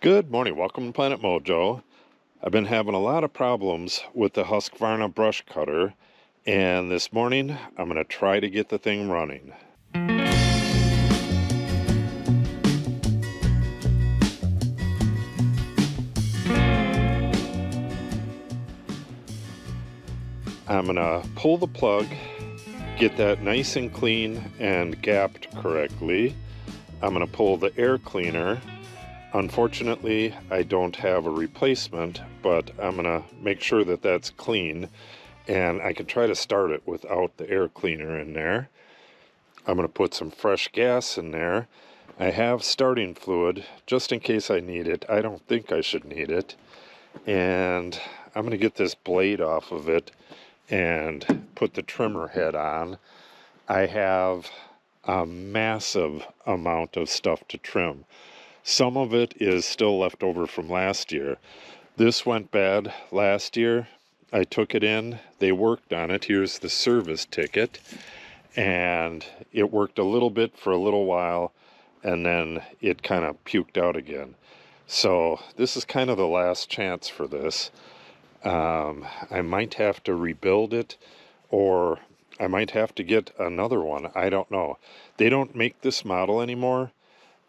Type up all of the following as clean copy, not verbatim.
Good morning, welcome to Planet Mojo. I've been having a lot of problems with the Husqvarna brush cutter, and this morning I'm going to try to get the thing running. I'm going to pull the plug, get that nice and clean and gapped correctly. I'm going to pull the air cleaner. Unfortunately, I don't have a replacement, but I'm going to make sure that that's clean, and I can try to start it without the air cleaner in there. I'm going to put some fresh gas in there. I have starting fluid just in case I need it. I don't think I should need it. And I'm going to get this blade off of it and put the trimmer head on. I have a massive amount of stuff to trim. Some of it is still left over from last year. This went bad last year. I took it in. They worked on it. Here's the service ticket. And it worked a little bit for a little while, and then it kind of puked out again. So this is kind of the last chance for this. I might have to rebuild it, or I might have to get another one. I don't know. They don't make this model anymore.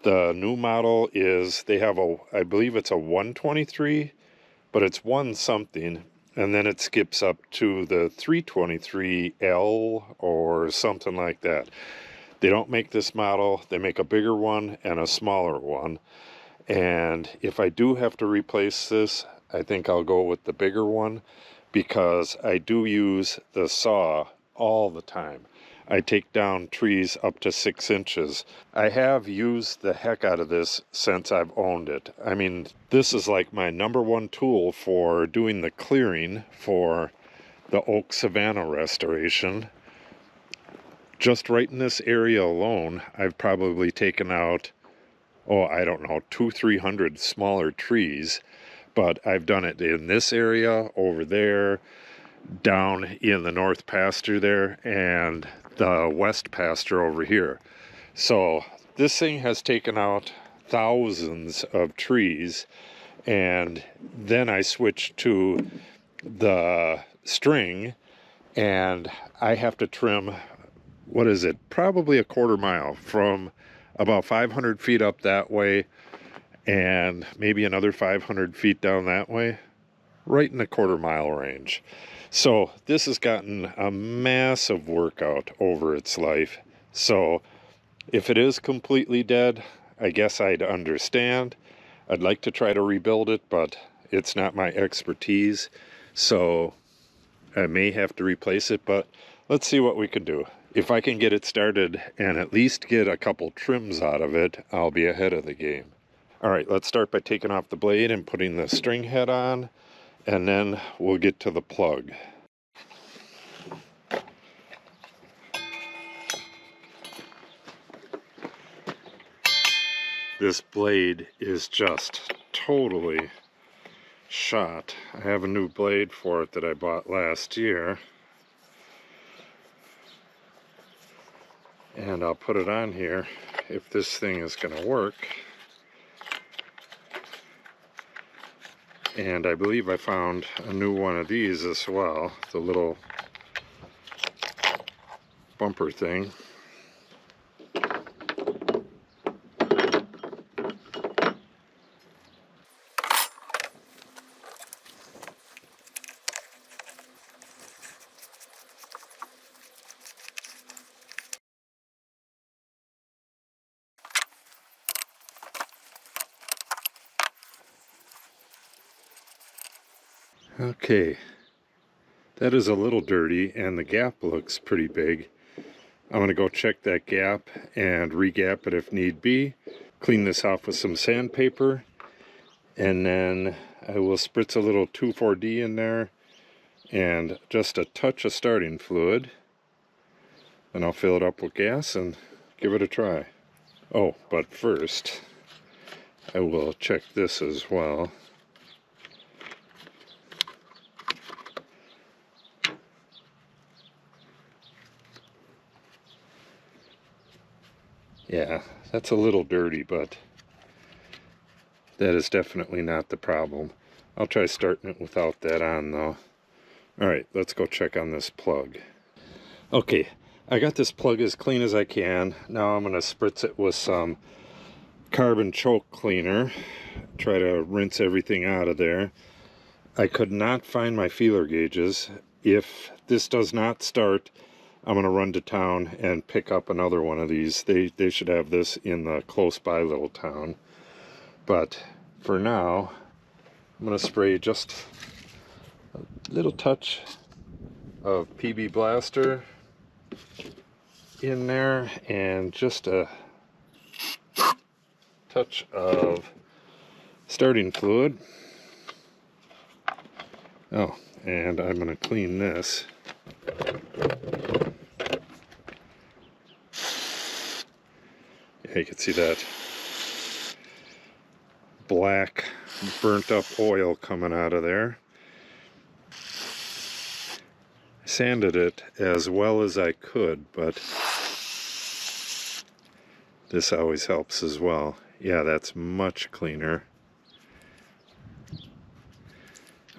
The new model is, they have I believe it's a 123, but it's one something, and then it skips up to the 323L or something like that. They don't make this model. They make a bigger one and a smaller one. And if I do have to replace this, I think I'll go with the bigger one, because I do use the saw all the time. I take down trees up to 6 inches. I have used the heck out of this since I've owned it. I mean, this is like my #1 tool for doing the clearing for the oak savanna restoration. Just right in this area alone, I've probably taken out, I don't know, 200-300 smaller trees. But I've done it in this area, over there, down in the north pasture there, and the west pasture over here. So this thing has taken out thousands of trees, and then I switched to the string, and I have to trim, what is it, probably a quarter mile from about 500 feet up that way and maybe another 500 feet down that way, right in the quarter mile range. So this has gotten a massive workout over its life. So if it is completely dead, I guess I'd understand. I'd like to try to rebuild it, but it's not my expertise. So I may have to replace it, but let's see what we can do. If I can get it started and at least get a couple trims out of it, I'll be ahead of the game. All right, let's start by taking off the blade and putting the string head on, and then we'll get to the plug. This blade is just totally shot. I have a new blade for it that I bought last year, and I'll put it on here if this thing is going to work. And I believe I found a new one of these as well, the little bumper thing. Okay, that is a little dirty, and the gap looks pretty big. I'm going to go check that gap and re-gap it if need be. Clean this off with some sandpaper, and then I will spritz a little 2,4-D in there and just a touch of starting fluid. Then I'll fill it up with gas and give it a try. Oh, but first I will check this as well. Yeah, that's a little dirty, but That is definitely not the problem. I'll try starting it without that on though. Alright, let's go check on this plug. Okay, I got this plug as clean as I can. Now I'm going to spritz it with some carbon choke cleaner. Try to rinse everything out of there. I could not find my feeler gauges. If this does not start, I'm going to run to town and pick up another one of these. They should have this in the close by little town. But for now, I'm going to spray just a little touch of PB Blaster in there and just a touch of starting fluid. Oh, and I'm going to clean this. Yeah, you can see that black burnt up oil coming out of there. Sanded it as well as I could, but this always helps as well. Yeah, that's much cleaner.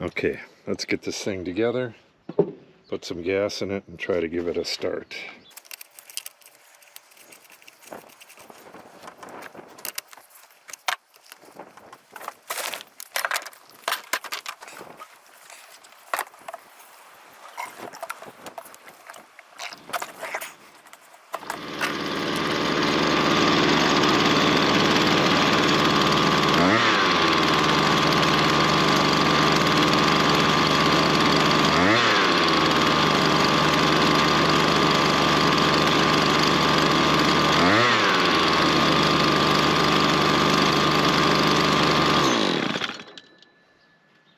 Okay, let's get this thing together, put some gas in it, and try to give it a start.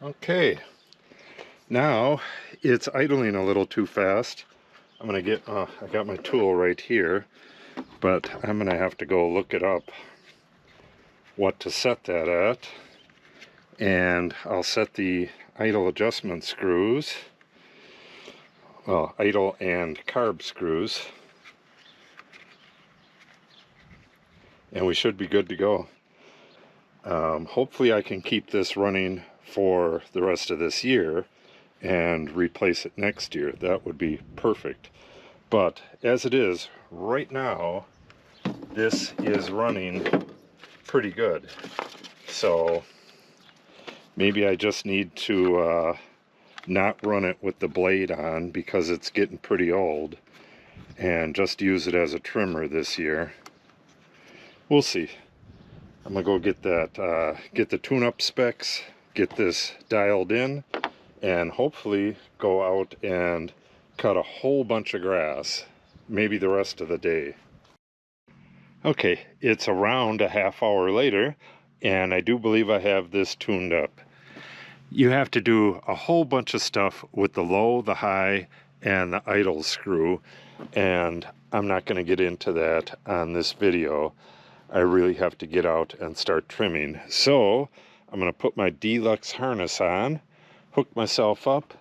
Okay, now it's idling a little too fast. I'm gonna get, I got my tool right here, but I'm gonna have to go look it up what to set that at. And I'll set the idle adjustment screws, well, idle and carb screws, and we should be good to go. Hopefully I can keep this running for the rest of this year and replace it next year. That would be perfect. But as it is right now, this is running pretty good. So maybe I just need to not run it with the blade on because it's getting pretty old, and just use it as a trimmer this year. We'll see. I'm gonna go get that, get the tune-up specs, get this dialed in, and hopefully go out and cut a whole bunch of grass, maybe the rest of the day. Okay, it's around a half hour later, and I do believe I have this tuned up. You have to do a whole bunch of stuff with the low, the high, and the idle screw, and I'm not going to get into that on this video. I really have to get out and start trimming. So I'm going to put my deluxe harness on, hook myself up,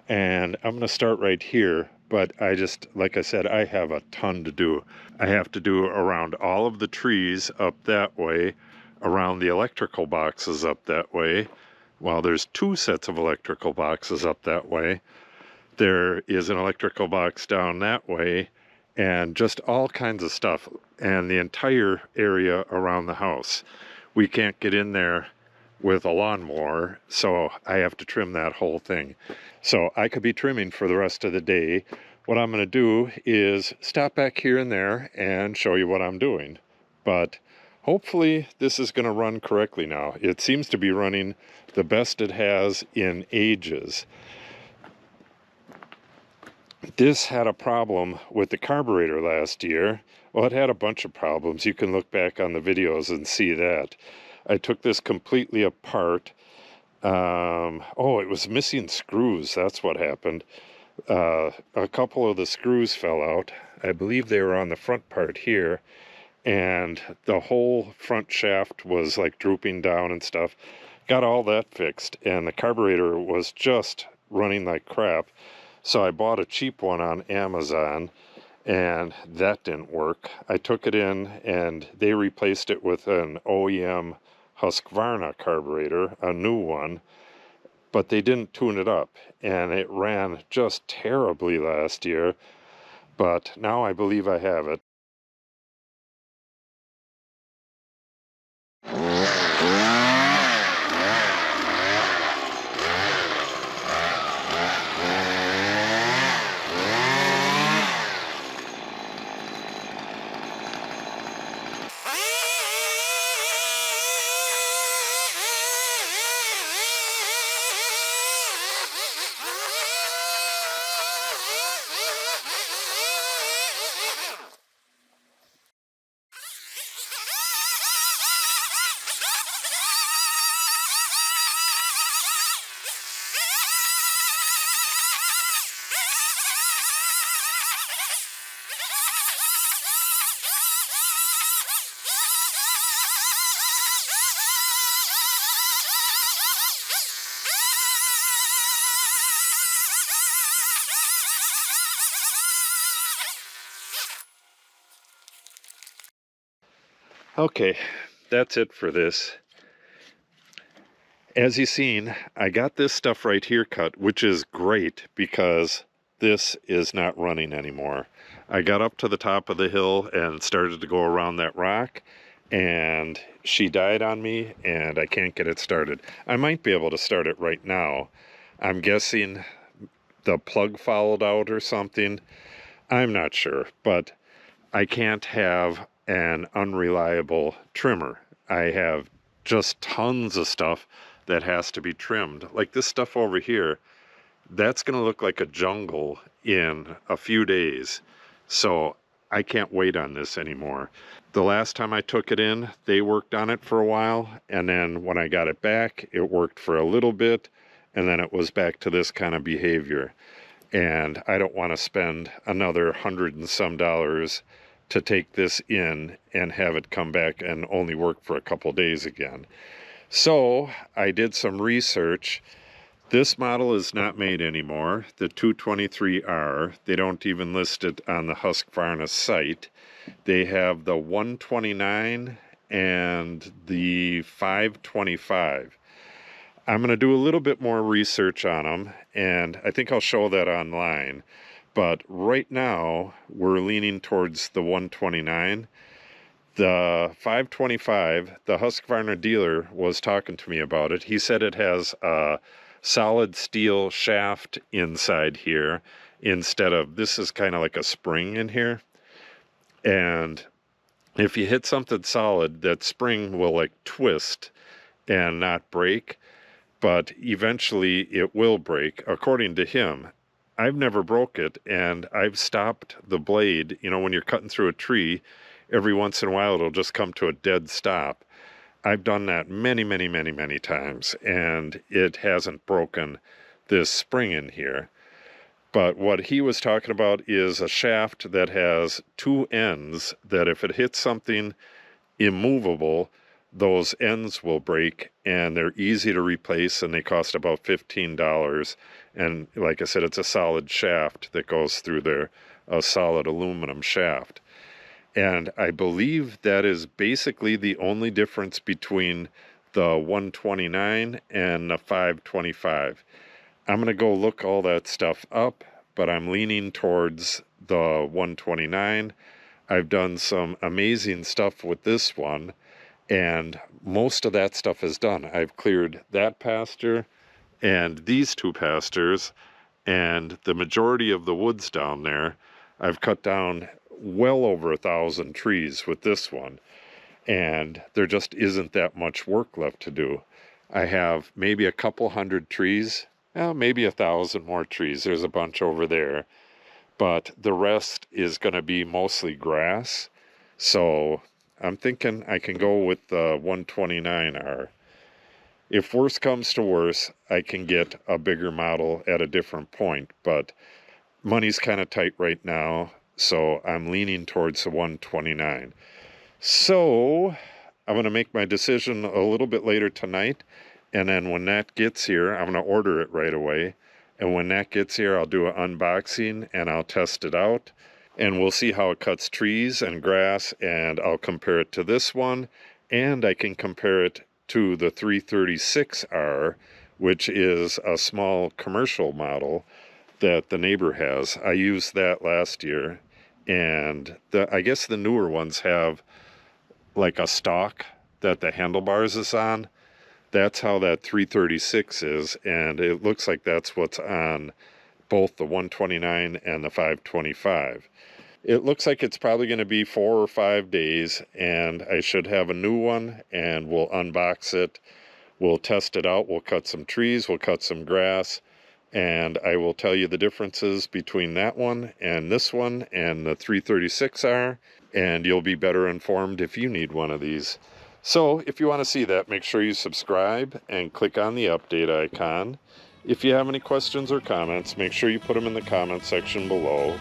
and I'm going to start right here. But I just, like I said, I have a ton to do. I have to do around all of the trees up that way, around the electrical boxes up that way. Well, there's two sets of electrical boxes up that way. There is an electrical box down that way, and just all kinds of stuff, and the entire area around the house. We can't get in there with a lawnmower, so I have to trim that whole thing. So I could be trimming for the rest of the day. What I'm going to do is stop back here and there and show you what I'm doing. But hopefully this is going to run correctly now. It seems to be running the best it has in ages. This had a problem with the carburetor last year. Well, it had a bunch of problems. You can look back on the videos and see that. I took this completely apart. Oh, it was missing screws. That's what happened. A couple of the screws fell out. I believe they were on the front part here. And the whole front shaft was like drooping down and stuff. Got all that fixed. And the carburetor was just running like crap. So I bought a cheap one on Amazon, and that didn't work. I took it in and they replaced it with an OEM Husqvarna carburetor, a new one, but they didn't tune it up, and it ran just terribly last year, but now I believe I have it. Okay, that's it for this. As you've seen, I got this stuff right here cut, which is great because this is not running anymore. I got up to the top of the hill and started to go around that rock, and she died on me, and I can't get it started. I might be able to start it right now. I'm guessing the plug fouled out or something. I'm not sure, but I can't have an unreliable trimmer. I have just tons of stuff that has to be trimmed. Like this stuff over here, that's going to look like a jungle in a few days. So I can't wait on this anymore. The last time I took it in, they worked on it for a while, and then when I got it back, it worked for a little bit, and then it was back to this kind of behavior. And I don't want to spend another $100 and some to take this in and have it come back and only work for a couple days again. So I did some research. This model is not made anymore, the 223R. They don't even list it on the Husqvarna site. They have the 129 and the 525. I'm going to do a little bit more research on them, and I think I'll show that online. But right now, we're leaning towards the 129. The 525, the Husqvarna dealer was talking to me about it. He said it has a solid steel shaft inside here instead of, this is kind of like a spring in here. And if you hit something solid, that spring will like twist and not break, but eventually it will break, according to him. I've never broke it, and I've stopped the blade. You know, when you're cutting through a tree, every once in a while it'll just come to a dead stop. I've done that many, many, many, many times, and it hasn't broken this spring in here. But what he was talking about is a shaft that has two ends that if it hits something immovable, those ends will break, and they're easy to replace, and they cost about $15. And like I said, it's a solid shaft that goes through there, a solid aluminum shaft. And I believe that is basically the only difference between the 129 and the 525. I'm going to go look all that stuff up, but I'm leaning towards the 129. I've done some amazing stuff with this one, and most of that stuff is done. I've cleared that pasture and these two pastures, and the majority of the woods down there. I've cut down well over 1,000 trees with this one, and there just isn't that much work left to do. I have maybe a couple hundred trees, maybe 1,000 more trees. There's a bunch over there, but the rest is going to be mostly grass. So I'm thinking I can go with the 129R. If worse comes to worse, I can get a bigger model at a different point, but money's kind of tight right now, so I'm leaning towards the 129. So I'm going to make my decision a little bit later tonight, and then when that gets here, I'm going to order it right away. And when that gets here, I'll do an unboxing and I'll test it out, and we'll see how it cuts trees and grass, and I'll compare it to this one, and I can compare it to the 336R, which is a small commercial model that the neighbor has. I used that last year, and I guess the newer ones have like a stalk that the handlebars is on. That's how that 336 is, and it looks like that's what's on both the 129 and the 525. It looks like it's probably going to be 4 or 5 days, and I should have a new one, and we'll unbox it. We'll test it out. We'll cut some trees. We'll cut some grass. And I will tell you the differences between that one and this one and the 336R. And you'll be better informed if you need one of these. So if you want to see that, make sure you subscribe and click on the update icon. If you have any questions or comments, make sure you put them in the comment section below.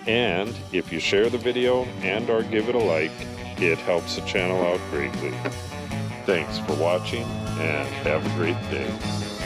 And if you share the video and or give it a like, it helps the channel out greatly. Thanks for watching and have a great day.